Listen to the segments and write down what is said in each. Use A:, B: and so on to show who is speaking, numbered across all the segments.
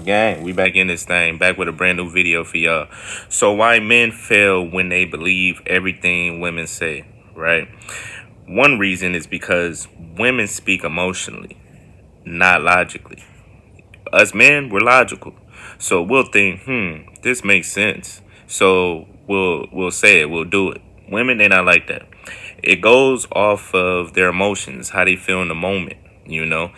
A: Gang, we back in this thing, back with a brand new video for y'all. So why men fail when they believe everything women say, right? One reason is because women speak emotionally, not logically. Us men, we're logical. So we'll think, this makes sense. So we'll say it, we'll do it. Women, they're not like that. It goes off of their emotions, how they feel in the moment, you know?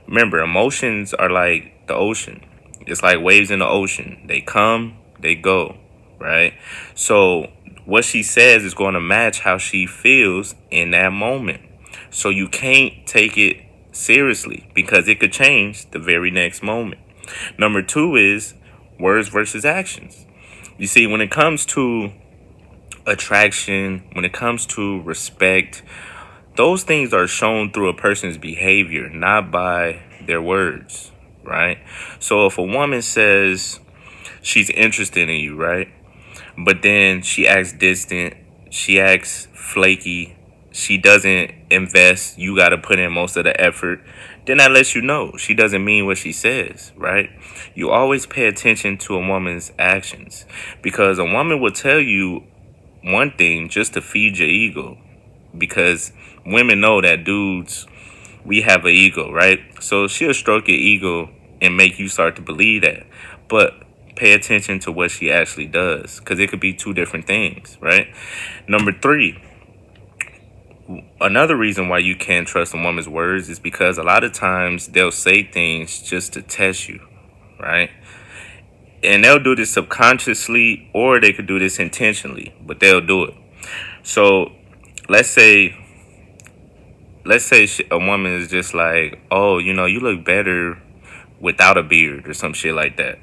A: Remember, emotions are like the ocean. It's like waves in the ocean. They come, they go, right? So what she says is going to match how she feels in that moment. So you can't take it seriously because it could change the very next moment. Number two is words versus actions. You see, when it comes to attraction, when it comes to respect, those things are shown through a person's behavior, not by their words, right? So if a woman says she's interested in you, right? But then she acts distant, she acts flaky, she doesn't invest, you got to put in most of the effort, then that lets you know she doesn't mean what she says, right? You always pay attention to a woman's actions because a woman will tell you one thing just to feed your ego because women know that dudes, we have an ego, right? So she'll stroke your ego and make you start to believe that. But pay attention to what she actually does because it could be two different things, right? Number three, another reason why you can't trust a woman's words is because a lot of times they'll say things just to test you, right? And they'll do this subconsciously or they could do this intentionally, but they'll do it. So let's say a woman is just like, oh, you look better without a beard or some shit like that.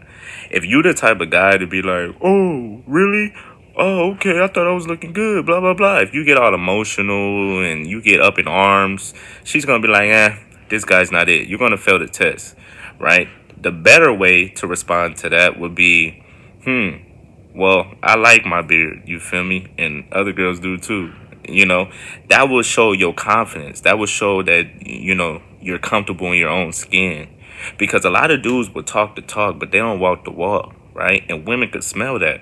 A: If you the type of guy to be like, oh, really? Oh, okay, I thought I was looking good, blah, blah, blah. If you get all emotional and you get up in arms, she's going to be like, this guy's not it. You're going to fail the test, right? The better way to respond to that would be, well, I like my beard, you feel me? And other girls do too. That will show your confidence. That will show that, you're comfortable in your own skin. Because a lot of dudes will talk the talk, but they don't walk the walk, right? And women could smell that.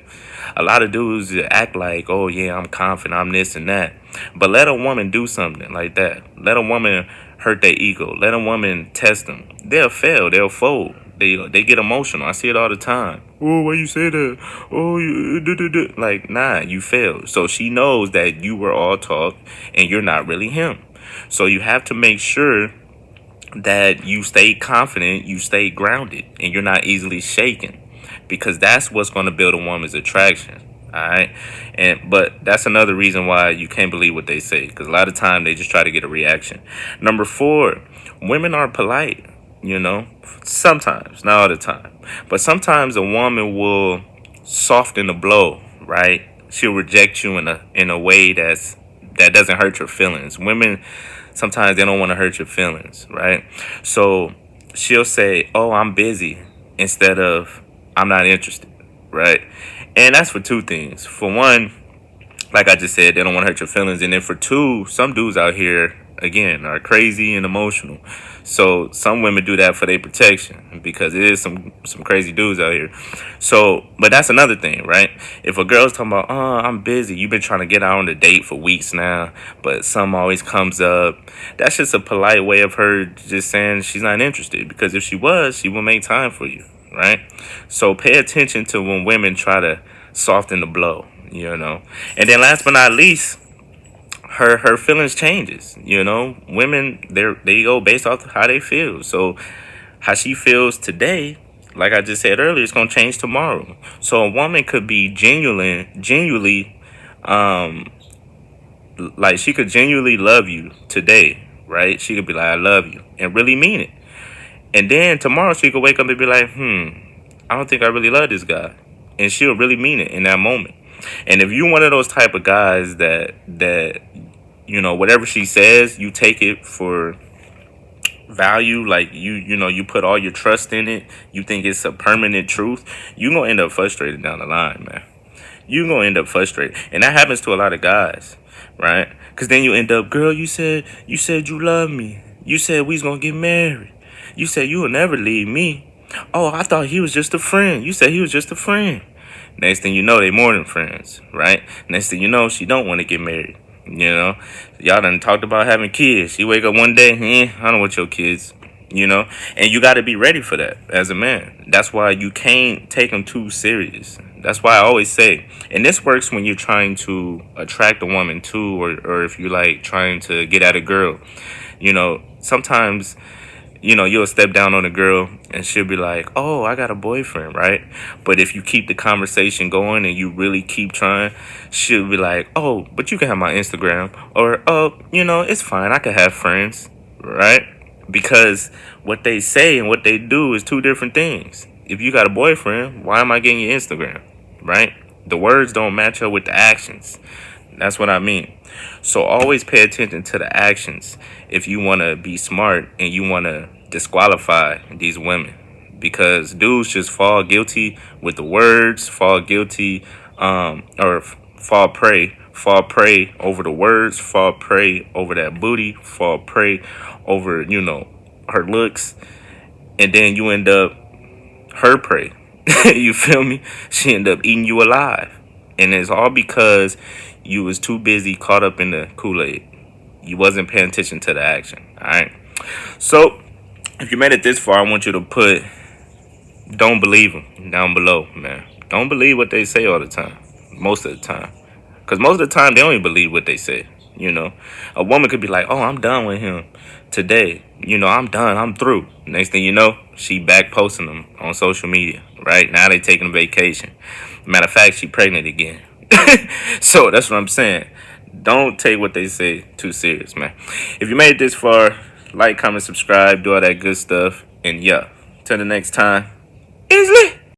A: A lot of dudes act like, oh, yeah, I'm confident, I'm this and that. But let a woman do something like that. Let a woman hurt their ego. Let a woman test them. They'll fail. They'll fold. They get emotional. I see it all the time. Oh, why you say that? Oh, like, nah, you failed. So she knows that you were all talk and you're not really him. So you have to make sure that you stay confident, you stay grounded, and you're not easily shaken, because that's what's going to build a woman's attraction. All right, but that's another reason why you can't believe what they say, because a lot of time they just try to get a reaction. Number four, women are polite. Sometimes, not all the time, but sometimes a woman will soften the blow. Right, she'll reject you in a way that doesn't hurt your feelings. Women, sometimes they don't want to hurt your feelings, right? So she'll say, oh, I'm busy, instead of I'm not interested, right? And that's for two things. For one, like I just said, they don't want to hurt your feelings. And then for two, some dudes out here, again, are crazy and emotional. So some women do that for their protection, because it is some crazy dudes out here. So, but that's another thing, right? If a girl's talking about, oh, I'm busy, you've been trying to get out on a date for weeks now, but something always comes up, that's just a polite way of her just saying she's not interested. Because if she was, she would make time for you, right? So pay attention to when women try to soften the blow, And then last but not least, her feelings changes. Women, they go based off how they feel. So how she feels today, like I just said earlier, it's gonna change tomorrow. So a woman could be genuinely, like she could genuinely love you today, right? She could be like, I love you, and really mean it. And then tomorrow she could wake up and be like, I don't think I really love this guy, and she'll really mean it in that moment. And if you're one of those type of guys that whatever she says, you take it for value, like you put all your trust in it, you think it's a permanent truth, you're gonna end up frustrated down the line, man. You're gonna end up frustrated. And that happens to a lot of guys, right? Because then you end up, girl, you said you love me, you said we was gonna get married, you said you will never leave me. Oh, I thought he was just a friend. You said he was just a friend. Next thing you know, they more than friends, right? Next thing you know, she don't want to get married. You know, y'all done talked about having kids. You wake up one day, I don't want your kids. You know, and you got to be ready for that as a man. That's why you can't take them too serious. That's why I always say, and this works when you're trying to attract a woman too, or if you like trying to get at a girl. You know, sometimes you'll step down on a girl and she'll be like, oh, I got a boyfriend, right? But if you keep the conversation going and you really keep trying, she'll be like, oh, but you can have my Instagram. Or, oh, it's fine. I can have friends, right? Because what they say and what they do is two different things. If you got a boyfriend, why am I getting your Instagram, right? The words don't match up with the actions. That's what I mean. So always pay attention to the actions if you want to be smart and you want to disqualify these women. Because dudes just fall guilty with the words, fall guilty, fall prey over the words, fall prey over that booty, fall prey over, her looks. And then you end up her prey. You feel me? She end up eating you alive. And it's all because you was too busy caught up in the Kool-Aid. You wasn't paying attention to the action. All right. So if you made it this far, I want you to put don't believe them down below, man. Don't believe what they say all the time. Most of the time. Because most of the time, they don't even believe what they say. A woman could be like, oh, I'm done with him today. I'm done. I'm through. Next thing you know, she back posting them on social media. Right now, they taking a vacation. Matter of fact, she pregnant again. So that's what I'm saying. Don't take what they say too serious, man. If you made it this far, like, comment, subscribe, do all that good stuff. And yeah, till the next time, easily.